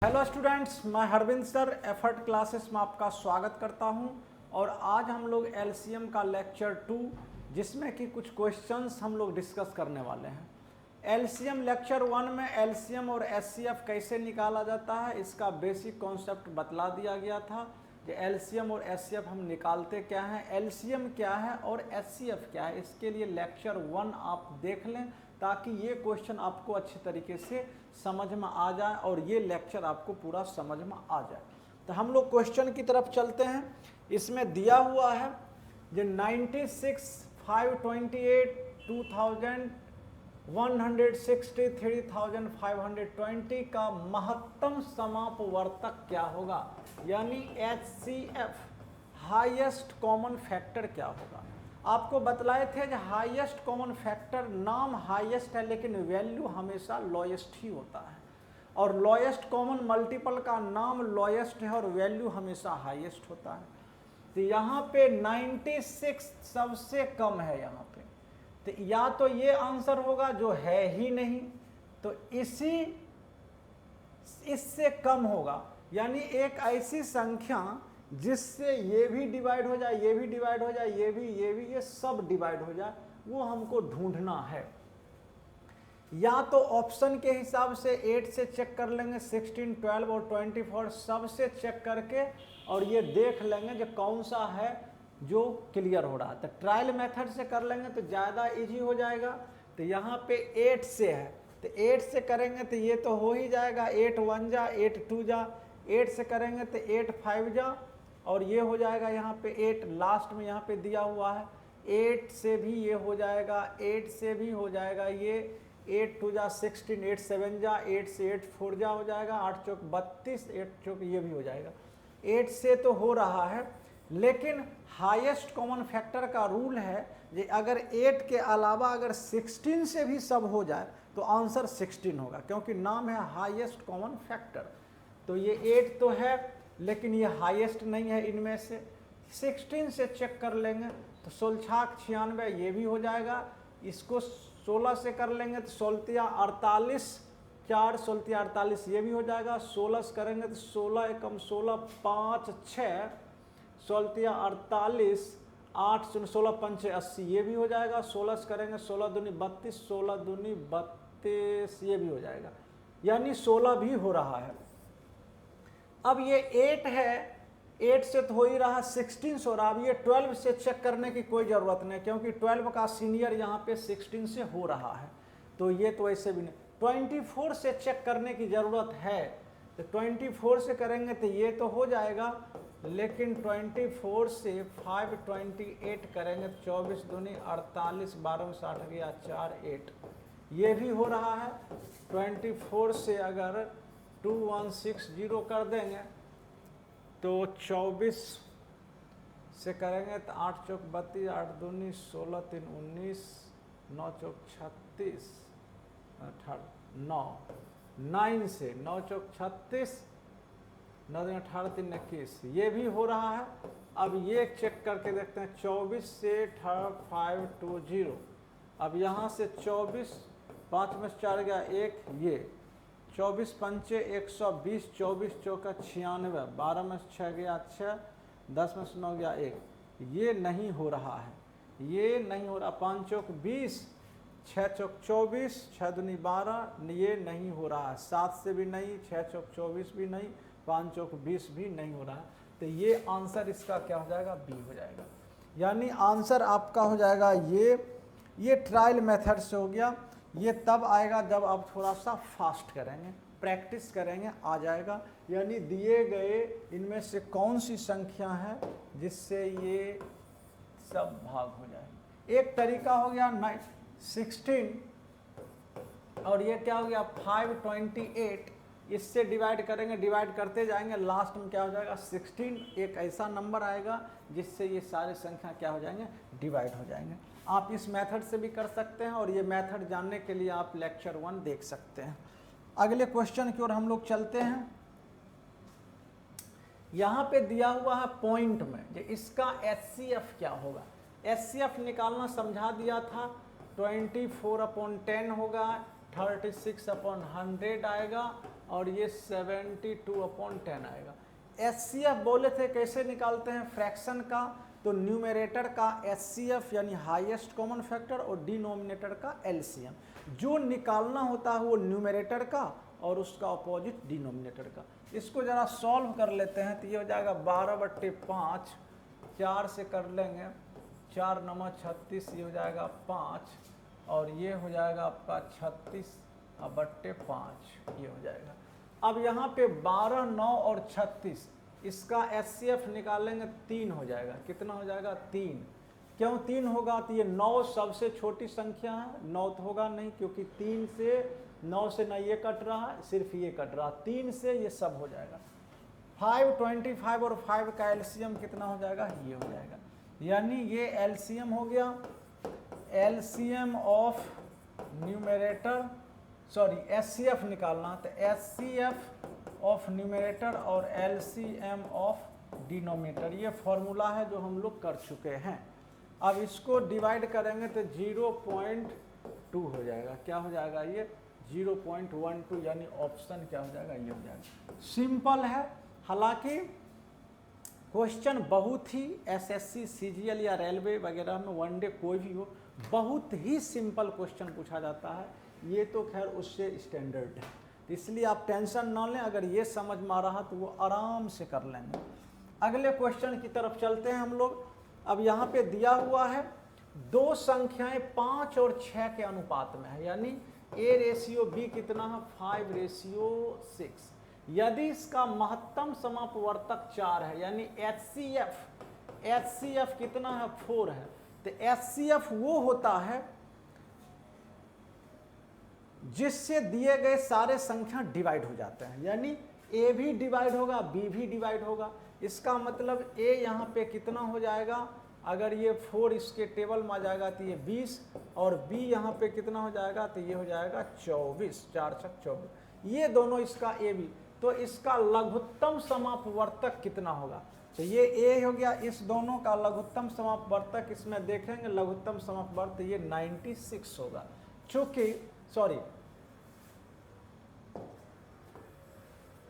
Hello students, मैं Harvind sir effort classes में आपका स्वागत करता हूं। और आज हम लोग एलसीएम का लेक्चर 2 जिसमें कि कुछ क्वेश्चंस हम लोग डिस्कस करने वाले हैं। एलसीएम लेक्चर 1 में एलसीएम और एचसीएफ कैसे निकाला जाता है इसका बेसिक कॉन्सेप्ट बतला दिया गया था कि एलसीएम और एचसीएफ हम निकालते क्या हैं, एलसीएम क्या है और एचसीएफ क्या है। इसके लिए लेक्चर 1 आप देख लें ताकि ये क्वेश्चन आपको अच्छे तरीके से समझ में आ जाए और ये लेक्चर आपको पूरा समझ में आ जाए। तो हम लोग क्वेश्चन की तरफ चलते हैं। इसमें दिया हुआ है जो 96, 528, 2000, 163,520 का महत्तम समापवर्तक क्या होगा, यानी HCF हाईएस्ट कॉमन फैक्टर क्या होगा। आपको बतलाए थे कि हाईएस्ट कॉमन फैक्टर नाम हाईएस्ट है लेकिन वैल्यू हमेशा लोएस्ट ही होता है, और लोएस्ट कॉमन मल्टीपल का नाम लोएस्ट है और वैल्यू हमेशा हाईएस्ट होता है। तो यहाँ पे 96 सबसे कम है यहाँ पे, तो या तो ये आंसर होगा जो है ही नहीं, तो इससे कम होगा, यानी एक ऐसी संख्या जिससे ये भी डिवाइड हो जाए, ये भी डिवाइड हो जाए, ये भी, ये सब डिवाइड हो जाए, वो हमको ढूंढना है। या तो ऑप्शन के हिसाब से 8 से चेक कर लेंगे, 16, 12 और 24 सब से चेक करके और ये देख लेंगे जो कौन सा है जो क्लियर हो रहा है। तो ट्रायल मेथड से कर लेंगे तो ज़्यादा इजी हो जाएगा। तो यहाँ पे 8 से है, तो 8 से करेंगे तो ये तो हो ही जाएगा, 8 1 जा, 8 2 जा, 8 से करेंगे तो 8 5 जा, और ये हो जाएगा यहाँ पे 8 लास्ट में यहाँ पे दिया हुआ है, 8 से भी ये हो जाएगा, 8 से भी हो जाएगा, ये 8 2 जा 16, 8 7 जा, 8 से 8 4 जा हो जाएगा, 8 चौक 32, 8 चौक ये भी हो जाएगा। 8 से तो हो रहा है, लेकिन हाईएस्ट कॉमन फैक्टर का रूल है कि अगर 8 के अलावा अगर 16 से भी सब हो जाए तो आंसर 16 होगा, क्योंकि नाम है हाईएस्ट कॉमन फैक्टर। तो ये 8 तो है लेकिन ये हाईएस्ट नहीं है इनमें से। 16 से चेक कर लेंगे तो 16 96 ये भी हो जाएगा। इसको 16 से कर लेंगे तो 16 48, 4 16 48 ये भी हो जाएगा। 16 से करेंगे तो 16 एकम 16 5 6, 16 48, 8 16 5 80 ये भी हो जाएगा। 16 से करेंगे 16 दूनी 32, 16 दूनी 32 ये भी हो जाएगा, यानी 16 भी हो रहा है। अब ये 8 है, 8 से तो हो ही रहा, 16 से हो रहा। अब ये 12 से चेक करने की कोई ज़रूरत नहीं, क्योंकि 12 का सीनियर यहाँ पे 16 से हो रहा है, तो ये तो ऐसे भी नहीं। 24 से चेक करने की ज़रूरत है, तो 24 से करेंगे तो ये तो हो जाएगा, लेकिन 24 से 528 करेंगे तो 24 दूनी 48, 12 60 गया 4 8 ये भी हो रहा है। 24 से अगर 2160 कर देंगे तो 24 से करेंगे तो 8 चौक 32, 8 दूनी 16 3 19, 9 चौक 36, 9 9 से 9 चौक 36, 9 दिन 18 3 21 ये भी हो रहा है। अब ये चेक करके देखते हैं 24 से 520। अब यहाँ से 24 5 में 4 गया 1, ये 24 पंचे 120, 24 चौका 96, 12 में 6 गया 6, 10 में 9 गया 1 ये नहीं हो रहा है, ये नहीं हो रहा। 5 चौक 20, 6 चौक 24, 6 दूनी 12 ये नहीं हो रहा है। 7 से भी नहीं, 6 चौक 24 भी नहीं, 5 चौक 20 भी नहीं हो रहा है। तो ये आंसर इसका क्या हो जाएगा, बी हो जाएगा। यानी आंसर आपका हो जाएगा ये ट्रायल मेथड से हो गया। ये तब आएगा जब आप थोड़ा सा फास्ट करेंगे, प्रैक्टिस करेंगे, आ जाएगा। यानी दिए गए इनमें से कौन सी संख्या है जिससे ये सब भाग हो जाए। एक तरीका हो गया 16 और ये क्या हो गया 528, इससे डिवाइड करेंगे, डिवाइड करते जाएंगे, लास्ट में क्या हो जाएगा 16। एक ऐसा नंबर आएगा जिससे ये सारे संख्या क्या हो जाएंगे, डिवाइड हो जाएंगे। आप इस मेथड से भी कर सकते हैं और ये मेथड जानने के लिए आप लेक्चर 1 देख सकते हैं। अगले क्वेश्चन की ओर हम लोग चलते हैं। यहाँ पे दिया हुआ है पॉइंट में कि इसका HCF क्या होगा। HCF निकालना समझा दिया था, 24/10 होगा, 36/100 आएगा और ये 72/10 आएगा। HCF बोले थे कैसे निकालते हैं फ्रैक्शन का, तो न्यूमरेटर का HCF यानी हाईएस्ट कॉमन फैक्टर और डिनोमिनेटर का LCM। जो निकालना होता है वो न्यूमरेटर का और उसका अपोजिट डिनोमिनेटर का। इसको जरा सॉल्व कर लेते हैं तो ये हो जाएगा 12/5, 4 से कर लेंगे, 4 9 36, ये हो जाएगा 5 और ये हो जाएगा आपका 36/5 ये हो जाएगा। अब यहाँ पे 12, 9 और 36 इसका HCF निकालेंगे 3 हो जाएगा। कितना हो जाएगा? 3। क्यों 3 होगा? तो ये 9 सबसे छोटी संख्या है, 9 तो होगा नहीं क्योंकि 3 से 9 से ना ये कट रहा है, सिर्फ ये कट रहा है, 3 से ये सब हो जाएगा। 5, 25 और 5 का LCM कितना हो जाएगा? ये हो जाएगा। यानी ये LCM हो गया, LCM of numerator, sorry HCF निकालना, तो HCF ऑफ न्यूमरेटर और LCM ऑफ डिनोमिनेटर, ये फॉर्मूला है जो हम लोग कर चुके हैं। अब इसको डिवाइड करेंगे तो 0.2 हो जाएगा। क्या हो जाएगा? ये 0.12 यानी ऑप्शन क्या हो जाएगा? ये हो जाएगा। सिंपल है, हालांकि क्वेश्चन बहुत ही SSC, CGL या रेलवे वगैरह में वनडे कोई भी हो, बहुत ही सिंपल क्वेश्चन पूछा जाता है। ये तो खैर उससे स्टैंडर्ड है, इसलिए आप टेंशन ना लें। अगर ये समझ में आ रहा तो वो आराम से कर लेंगे। अगले क्वेश्चन की तरफ चलते हैं हम लोग। अब यहाँ पे दिया हुआ है दो संख्याएं 5 और 6 के अनुपात में है, यानी A/B कितना है? 5/6। यदि इसका महत्तम समापवर्तक 4 है, यानी HCF कितना है? 4 है। तो HCF वो होता है जिससे दिए गए सारे संख्या डिवाइड हो जाते हैं, यानी A भी डिवाइड होगा, B भी डिवाइड होगा। इसका मतलब A यहाँ पे कितना हो जाएगा? अगर ये 4 इसके टेबल में आ जाएगा तो ये 20 और B यहाँ पे कितना हो जाएगा? तो ये हो जाएगा 24, 4 × 24। ये दोनों इसका AB, तो इसका लघुत्तम समापवर्तक कितना होगा? तो ये A हो गया, इस दोनों का लघुत्तम समापवर्तक इसमें देखेंगे, लघुत्तम समापवर्तक ये 96 होगा। चूंकि सॉरी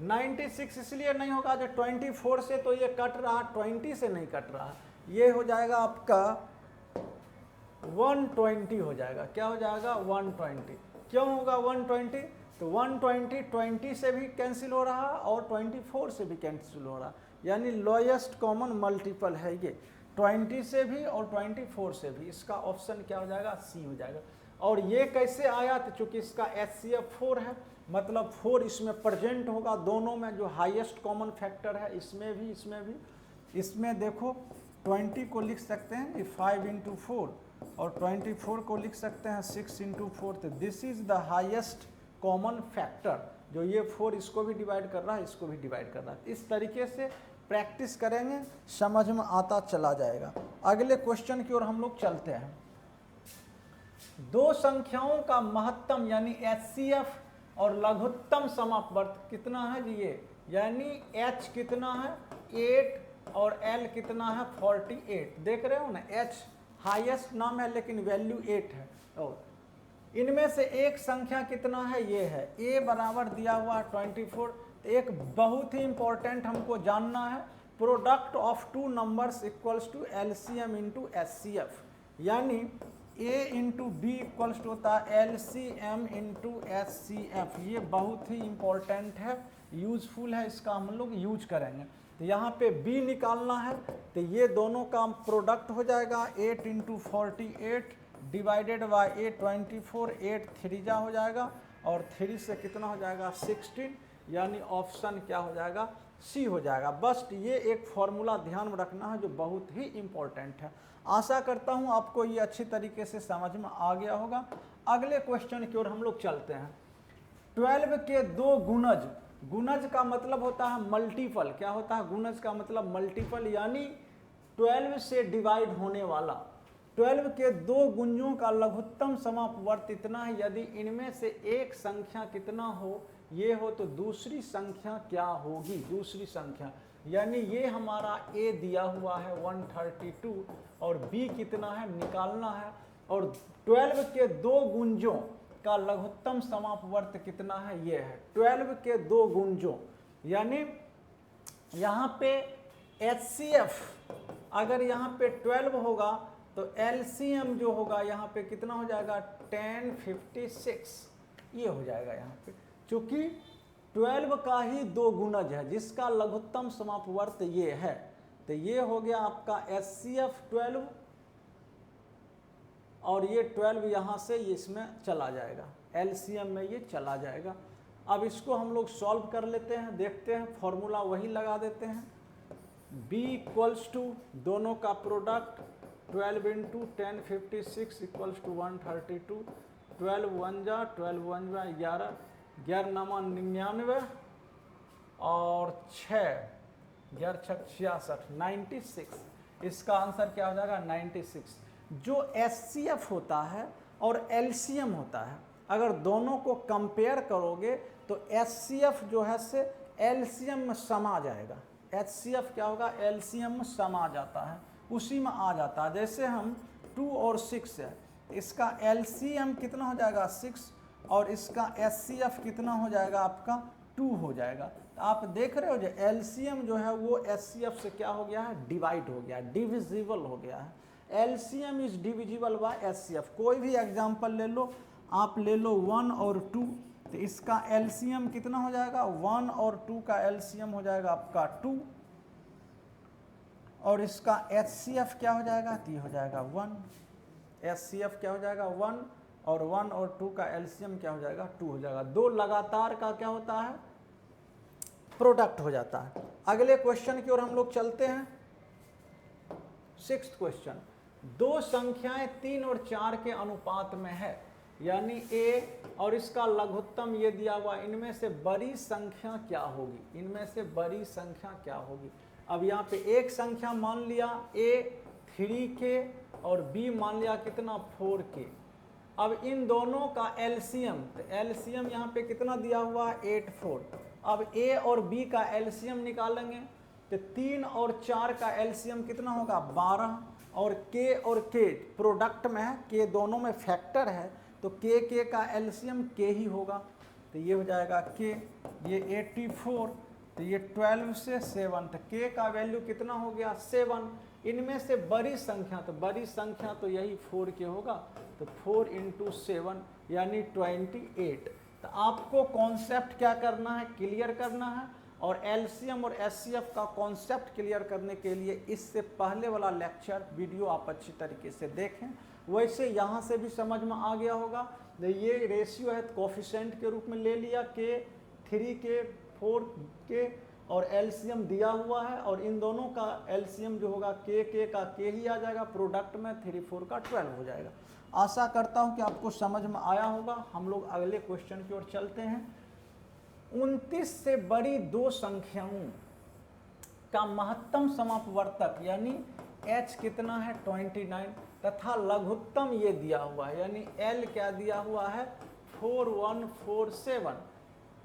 96 इसलिए नहीं होगा जो 24 से तो ये कट रहा, 20 से नहीं कट रहा, ये हो जाएगा आपका 120 हो जाएगा। क्या हो जाएगा? 120। क्यों होगा 120? तो 120 20 से भी कैंसिल हो रहा और 24 से भी कैंसिल हो रहा, यानी लोएस्ट कॉमन मल्टीपल है ये 20 से भी और 24 से भी। इसका ऑप्शन क्या हो जाएगा? C हो जाएगा। और ये कैसे आया? तो चूंकि इसका HCF 4 है, मतलब 4 इसमें प्रेजेंट होगा दोनों में, जो हाईएस्ट कॉमन फैक्टर है, इसमें भी इसमें भी। इसमें देखो 20 को लिख सकते हैं 5 × 4 और 24 को लिख सकते हैं 6 × 4। तो this is the highest common factor, जो ये 4 इसको भी डिवाइड कर रहा है, इसको भी डिवाइड कर रहा है। इस तरीके से प्रैक्टिस करेंगे, समझ में आता चला जाएगा। अगले क्वेश्चन की ओर हम लोग चलते हैं। दो संख्याओं का महत्तम यानी HCF और लघुत्तम समापवर्तक कितना है जी? ये यानी H कितना है? 8 और L कितना है? 48। देख रहे हो ना, H हाईएस्ट नाम है लेकिन वैल्यू 8 है। और इनमें से एक संख्या कितना है? ये है A बराबर दिया हुआ 24। एक बहुत ही इंपॉर्टेंट हमको जानना है, product of two numbers equals to LCM × HCF, यानी A × B इक्वल्स टू होता है LCM × HCF। ये बहुत ही इंपॉर्टेंट है, यूजफुल है, इसका हम लोग यूज करेंगे। तो यहाँ पे B निकालना है, तो ये दोनों का प्रोडक्ट हो जाएगा 8 × 48 डिवाइडेड बाय 8 24, 8 3 हो जाएगा और 3 से कितना हो जाएगा? 16, यानी ऑप्शन क्या हो जाएगा? C हो जाएगा। बस ये एक फॉर्मूला ध्यान में रखना है जो बहुत ही इंपॉर्टेंट है। आशा करता हूँ आपको ये अच्छी तरीके से समझ में आ गया होगा। अगले क्वेश्चन की ओर हम लोग चलते हैं। 12 के दो गुणज, गुणज का मतलब होता है मल्टीपल। क्या होता है? गुणज का मतलब मल्टीपल, यानी 12 से डिवाइड होने वाला। 12 के दो गुंजों का लघुत्तम समापवर्त इतना है, यदि इनमें से एक संख्या कितना हो, ये हो, तो दूसरी संख्या क्या होगी? दूसरी संख्या, यानी ये हमारा A दिया हुआ है 132 और B कितना है? निकालना है। और 12 के दो गुंजों का लघुत्तम समापवर्त कितना है, ये है 12 के 2 गुंजों, यानी यहाँ पे HCF अगर यहाँ पे 12 होगा तो LCM जो होगा यहाँ पे कितना हो जाएगा 1056, ये हो जाएगा यहाँ पे, चूंकि 12 का ही 2 गुणज है जिसका लघुत्तम समापवर्त ये है, तो ये हो गया आपका HCF 12 और ये 12 यहाँ से इसमें चला जाएगा, LCM में ये चला जाएगा। अब इसको हम लोग सॉल्व कर लेते हैं, देखते हैं, फॉर्मूला वही लगा देते हैं। B इक्वल्स टू दोनों का product 12 into 1056 equals to 132, 12 one जा 11 11 नामा 99 और 6 11 66 96, इसका आंसर क्या हो जाएगा 96। जो HCF होता है और LCM होता है, अगर दोनों को कंपेयर करोगे तो HCF जो है से LCM में समा जाएगा, HCF क्या होगा LCM में समा जाता है, उसी में आ जाता है। जैसे हम 2 और 6 है, इसका LCM कितना हो जाएगा 6 और इसका HCF कितना हो जाएगा आपका 2 हो जाएगा। तो आप देख रहे हो जो LCM जो है वो HCF से क्या हो गया है डिवाइड हो गया, डिविजिबल हो गया है। LCM is divisible by HCF। कोई भी एग्जाम्पल ले लो, आप ले लो 1 और 2, तो इसका LCM कितना हो जाएगा 1 और 2 का LCM हो जाएगा आपका 2 और इसका HCF क्या हो जाएगा, तो ये हो जाएगा 1, HCF क्या हो जाएगा 1 और 1 और 2 का LCM क्या हो जाएगा 2 हो जाएगा। दो लगातार का क्या होता है प्रोडक्ट हो जाता है। अगले क्वेश्चन की ओर हम लोग चलते हैं। 6th क्वेश्चन, दो संख्याएं 3 और 4 के अनुपात में है, यानी A और इसका लघुत्तम ये दिया हुआ, इनमें से बड़ी संख्या क्या होगी, इनमें से बड़ी संख्या क्या होगी। अब यहाँ पे एक संख्या मान लिया A 3K और B मान लिया कितना 4K। अब इन दोनों का LCM, तो LCM यहाँ पे कितना दिया हुआ 84। अब A और B का LCM निकालेंगे तो 3 और 4 का LCM कितना होगा 12 और K और K प्रोडक्ट में है, K दोनों में फैक्टर है, तो K का LCM K ही होगा, तो ये हो जाएगा K, ये 84, तो ये 12 से 7, तो K का वैल्यू कितना हो गया 7। इनमें से बड़ी संख्या, तो बड़ी संख्या तो यही 4K होगा, तो 4 इंटू 7 यानी 28। तो आपको कॉन्सेप्ट क्या करना है क्लियर करना है, और LCM और HCF का कॉन्सेप्ट क्लियर करने के लिए इससे पहले वाला लेक्चर वीडियो आप अच्छी तरीके से देखें। वैसे यहाँ से भी समझ में आ गया होगा, ये रेशियो है कोफिशिएंट के रूप में ले लिया, K 3K 4K और LCM दिया हुआ है, और इन दोनों का LCM जो होगा K का K ही आ जाएगा, प्रोडक्ट में 3 4 का 12 हो जाएगा। आशा करता हूँ कि आपको समझ में आया होगा। हम लोग अगले क्वेश्चन की ओर चलते हैं। 29 से बड़ी दो संख्याओं का महत्तम समापवर्तक यानी H कितना है 29 तथा लघुत्तम ये दिया हुआ है, यानी L क्या दिया हुआ है 4147।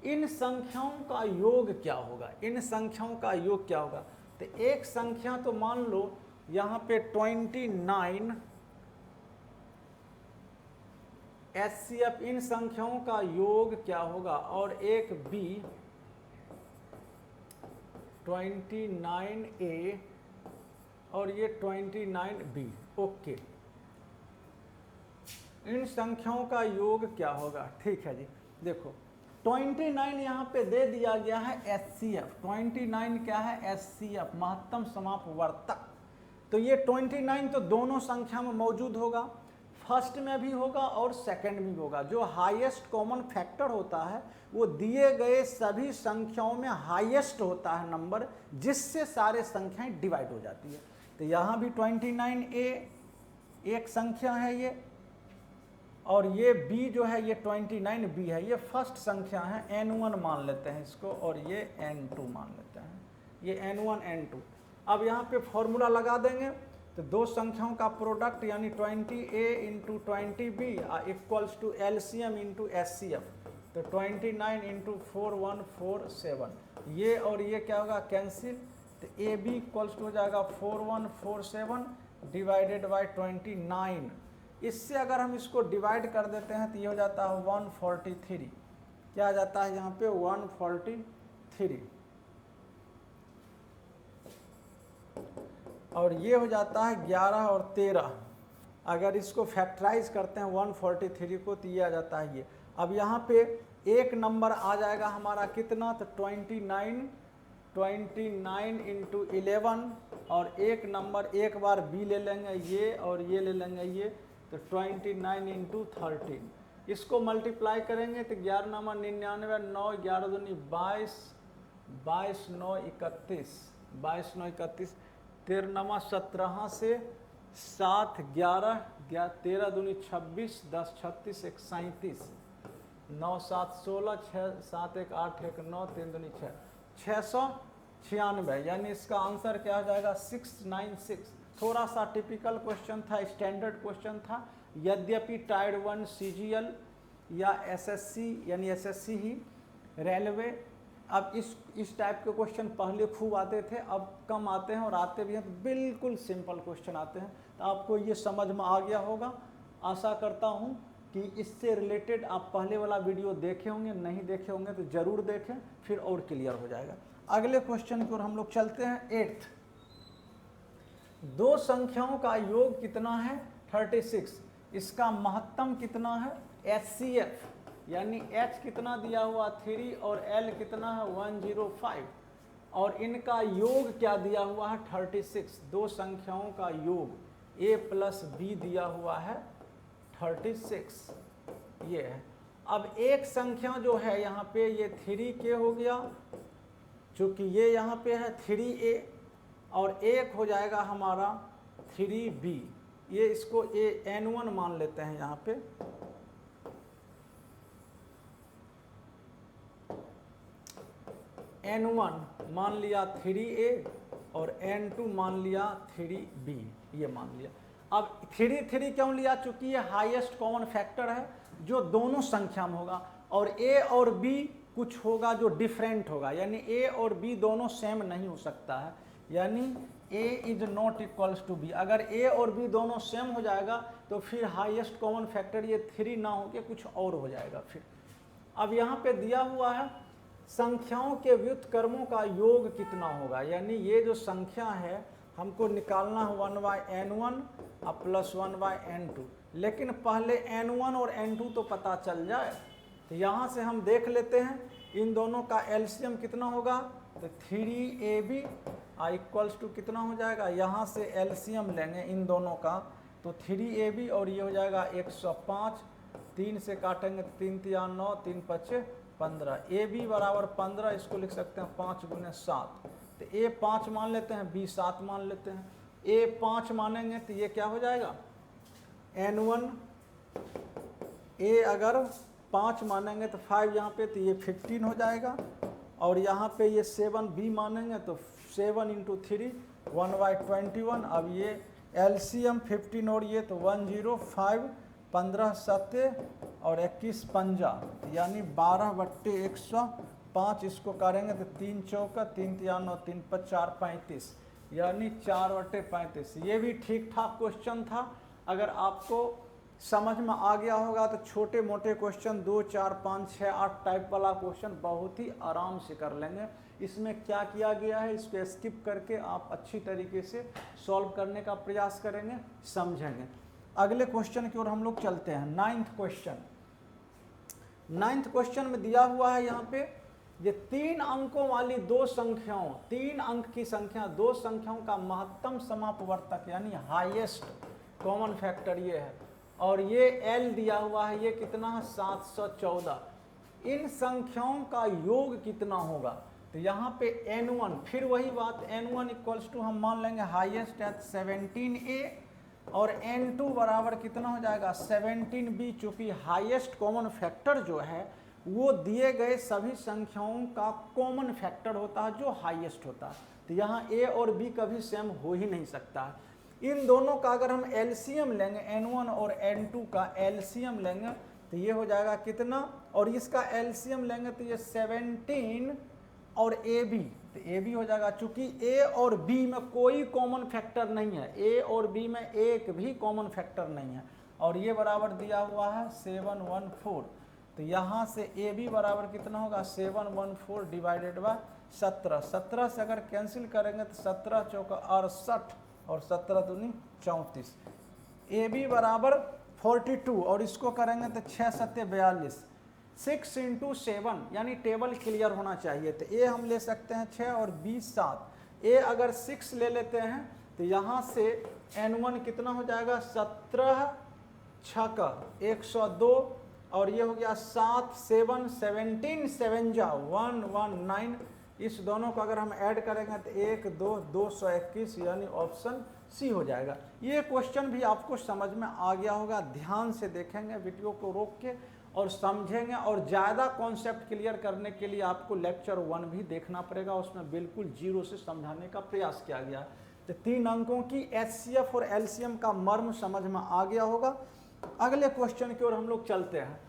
इन संख्याओं का योग क्या होगा, इन संख्याओं का योग क्या होगा। तो एक संख्या तो मान लो यहाँ पे 29 HCF, इन संख्याओं का योग क्या होगा, और एक B 29A और ये 29B। ओके, इन संख्याओं का योग क्या होगा। ठीक है जी, देखो 29 यहाँ पे दे दिया गया है HCF, 29 क्या है HCF महत्तम समापवर्तक। तो ये 29 तो दोनों संख्या में मौजूद होगा, फर्स्ट में भी होगा और सेकंड में भी होगा। जो हाईएस्ट कॉमन फैक्टर होता है वो दिए गए सभी संख्याओं में हाईएस्ट होता है नंबर, जिससे सारे संख्याएं डिवाइड हो जाती है। तो यहाँ भी 29A एक संख्या है ये, और ये B जो है ये 29B है, ये फर्स्ट संख्या है, N1 मान लेते हैं इसको, और ये N2 मान लेते हैं, ये N1 N2। अब यहाँ पे फॉर्मूला लगा देंगे, तो दो संख्याओं का प्रोडक्ट यानी 20A into 20B equals to LCM into HCF, तो 29 इंटू 4147, ये और ये क्या होगा कैंसिल, तो AB इक्वल्स टू हो जाएगा 4147 डिवाइडेड बाई 29। इससे अगर हम इसको डिवाइड कर देते हैं तो ये हो जाता है 143। क्या आ जाता है यहाँ पे 143, और ये हो जाता है 11 और 13। अगर इसको फैक्टराइज करते हैं 143 को तो ये आ जाता है ये। अब यहाँ पे एक नंबर आ जाएगा हमारा कितना, तो 29 इंटू 11, और एक नंबर एक बार बी ले लेंगे ये और ये ले लेंगे ये, तो 29 इंटू 13। इसको मल्टीप्लाई करेंगे तो 11 नंबर 99, 9 11 दूनी 22, 22 9 31, 22 9 31, 13 नंबर 17 से 7 11, 13 दूनी 26, 10 36 1 37, 9 7 16, 6 7 1 8 1 9, 3 दूनी 6, 696। यानी इसका आंसर क्या हो जाएगा 696। थोड़ा सा टिपिकल क्वेश्चन था, स्टैंडर्ड क्वेश्चन था, यद्यपि टायर 1 CGL या SSC यानी SSC ही रेलवे, अब इस टाइप के क्वेश्चन पहले खूब आते थे, अब कम आते हैं, और आते भी हैं तो बिल्कुल सिंपल क्वेश्चन आते हैं। तो आपको ये समझ में आ गया होगा। आशा करता हूँ कि इससे रिलेटेड आप पहले वाला वीडियो देखे होंगे, नहीं देखे होंगे तो ज़रूर देखें, फिर और क्लियर हो जाएगा। अगले क्वेश्चन की ओर हम लोग चलते हैं। 8th, दो संख्याओं का योग कितना है 36, इसका महत्तम कितना है HCF, यानी H कितना दिया हुआ 3 और L कितना है 105, और इनका योग क्या दिया हुआ है 36। दो संख्याओं का योग A प्लस B दिया हुआ है 36, ये है। अब एक संख्या जो है यहाँ पे ये 3K हो गया, चूँकि ये यहाँ पे है 3A, और एक हो जाएगा हमारा 3B। ये इसको N1 मान लेते हैं यहाँ पे, N1 मान लिया 3A और N2 मान लिया 3B, ये मान लिया। अब 3 क्यों लिया, चूंकि ये हाईएस्ट कॉमन फैक्टर है जो दोनों संख्या में होगा, और A और B कुछ होगा जो डिफरेंट होगा, यानी A और B दोनों सेम नहीं हो सकता है, यानी A is not equals to B। अगर A और B दोनों सेम हो जाएगा तो फिर हाईएस्ट कॉमन फैक्टर ये 3 ना होके कुछ और हो जाएगा फिर। अब यहाँ पे दिया हुआ है संख्याओं के व्युत्क्रमों का योग कितना होगा, यानी ये जो संख्या है हमको निकालना है 1/n1 प्लस 1/n2, लेकिन पहले n1 और n2 तो पता चल जाए। तो यहाँ से हम देख लेते हैं इन दोनों का एलसीएम कितना होगा, तो 3AB इक्वल्स टू कितना हो जाएगा, यहाँ से एलसीएम लेंगे इन दोनों का, तो 3AB और ये हो जाएगा 105, 3 से काटेंगे 3 3 9, 3 5 15, AB बराबर 15, इसको लिख सकते हैं 5 गुने 7, तो A 5 मान लेते हैं, B 7 मान लेते हैं। A 5 मानेंगे तो ये क्या हो जाएगा N1, A अगर 5 मानेंगे तो 5 यहाँ पे, तो ये 15 हो जाएगा, और यहाँ पे ये 7B मानेंगे तो 7 इंटू 3 1/21। अब ये एलसीएम 15 और ये तो 105, 15 7 और 21 पंजा, यानी 12/105, इसको करेंगे तो 3 चौका 3 3 9 3 5 4 35, यानी 4/35। ये भी ठीक ठाक क्वेश्चन था। अगर आपको समझ में आ गया होगा तो छोटे मोटे क्वेश्चन 2 4 5 6 8 टाइप वाला क्वेश्चन बहुत ही आराम से कर लेंगे। इसमें क्या किया गया है इसको स्किप करके आप अच्छी तरीके से सॉल्व करने का प्रयास करेंगे, समझेंगे। अगले क्वेश्चन की ओर हम लोग चलते हैं। 9th question. 9th क्वेश्चन में दिया हुआ है यहाँ पे ये 3 अंकों वाली दो संख्याओं, 3 अंक की संख्या दो संख्याओं का महत्तम समापवर्तक यानी हाईएस्ट कॉमन फैक्टर ये है, और ये L दिया हुआ है, ये कितना है 714। इन संख्याओं का योग कितना होगा, तो यहाँ पे N1, फिर वही बात, N1 इक्वल्स टू हम मान लेंगे हाईएस्ट है 17A, और N2 बराबर कितना हो जाएगा 17B। चूँकि हाईएस्ट कॉमन फैक्टर जो है वो दिए गए सभी संख्याओं का कॉमन फैक्टर होता है जो हाईएस्ट होता है, तो यहाँ A और B कभी सेम हो ही नहीं सकता है। इन दोनों का अगर हम एलसीएम लेंगे, N1 और N2 का एलसीएम लेंगे तो ये हो जाएगा कितना, और इसका एलसीएम लेंगे तो ये 17 और AB, तो AB हो जाएगा। चूंकि A और B में कोई कॉमन फैक्टर नहीं है, A और B में एक भी कॉमन फैक्टर नहीं है, और ये बराबर दिया हुआ है 714। तो यहाँ से ए बी बराबर कितना होगा 714 डिवाइडेड बाय 17। 17 से अगर कैंसिल करेंगे तो 17 चौका 68 और 17 दूनी 34। ए बी बराबर 42 और इसको करेंगे तो 6 सत्ते 42। 6 इंटू 7 यानी टेबल क्लियर होना चाहिए। तो ए हम ले सकते हैं 6 और बी 7। ए अगर 6 ले लेते हैं तो यहाँ से n1 कितना हो जाएगा 17 छक्का 102 और ये हो गया 7 7 17 7 जा 119। इस दोनों को अगर हम ऐड करेंगे तो 1 2 221 यानी ऑप्शन सी हो जाएगा। ये क्वेश्चन भी आपको समझ में आ गया होगा। ध्यान से देखेंगे वीडियो को रोक के और समझेंगे, और ज़्यादा कॉन्सेप्ट क्लियर करने के लिए आपको लेक्चर 1 भी देखना पड़ेगा, उसमें बिल्कुल जीरो से समझाने का प्रयास किया गया है। तो 3 अंकों की HCF और LCM का मर्म समझ में आ गया होगा। अगले क्वेश्चन की ओर हम लोग चलते हैं।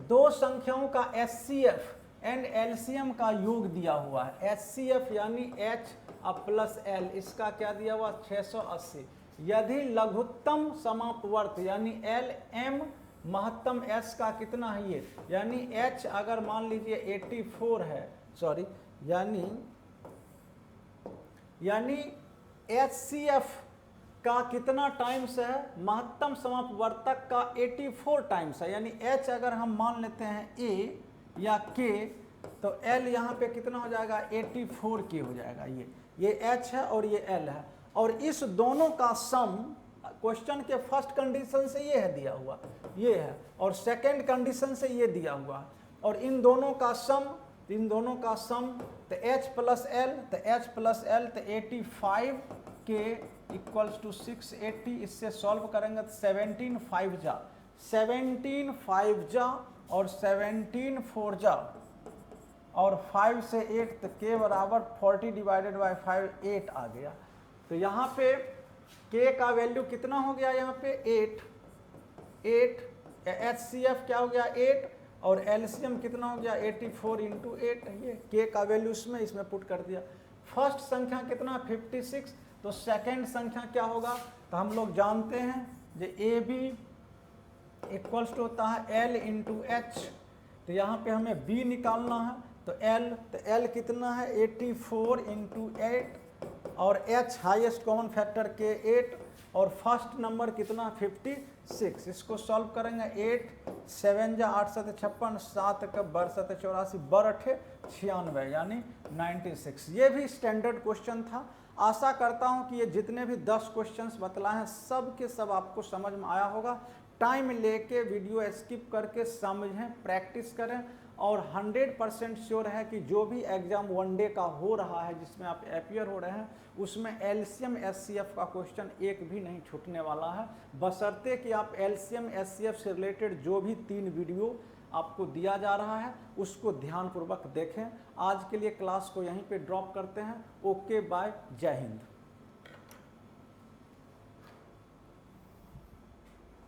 दो संख्याओं का HCF एंड LCM का योग दिया हुआ है। HCF यानी H प्लस L, इसका क्या दिया हुआ 680। यदि लघुत्तम समापवर्त यानी LM महत्तम S का कितना है ये, यानी H अगर मान लीजिए 84 है, सॉरी यानी HCF का कितना टाइम्स है महत्तम समापवर्तक का 84 टाइम्स है। यानी H अगर हम मान लेते हैं A या K तो L यहाँ पे कितना हो जाएगा 84 K हो जाएगा। ये H है और ये L है, और इस दोनों का सम क्वेश्चन के फर्स्ट कंडीशन से ये है दिया हुआ, ये है, और सेकंड कंडीशन से ये दिया हुआ, और इन दोनों का सम तो H प्लस L तो H प्लस L तो 85 K इक्वल्स टू 680। इससे सॉल्व करेंगे तो 17 5 जा 17 5 जा और 17 4 जा और 5 से 8 तो K बराबर 40 डिवाइडेड बाय 5 8 आ गया। तो यहाँ पे K का वैल्यू कितना हो गया, यहाँ पे 8 HCF क्या हो गया 8 और LCM कितना हो गया 84 इंटू 8। ये K का वैल्यू इसमें पुट कर दिया। फर्स्ट संख्या कितना 56, तो सेकंड संख्या क्या होगा, तो हम लोग जानते हैं जो AB इक्वल्स टू होता है L इंटू H। तो यहाँ पे हमें B निकालना है, तो L कितना है 84 इंटू 8 और H हाईएस्ट कॉमन फैक्टर के 8 और फर्स्ट नंबर कितना 56। इसको सॉल्व करेंगे 8 7 जा 8 7 56 7 का 12 7 84 12 96 यानी 96। ये भी स्टैंडर्ड क्वेश्चन था। आशा करता हूं कि ये जितने भी 10 क्वेश्चंस बतलाए हैं सब के सब आपको समझ में आया होगा। टाइम लेके वीडियो स्किप करके समझें, प्रैक्टिस करें, और 100% श्योर है कि जो भी एग्जाम 1 डे का हो रहा है जिसमें आप अपीयर हो रहे हैं उसमें LCM SCF का क्वेश्चन एक भी नहीं छूटने वाला है, बशर्ते कि आप LCM SCF से रिलेटेड जो भी 3 वीडियो आपको दिया जा रहा है उसको ध्यानपूर्वक देखें। आज के लिए क्लास को यहीं पे ड्रॉप करते हैं। ओके बाय, जय हिंद।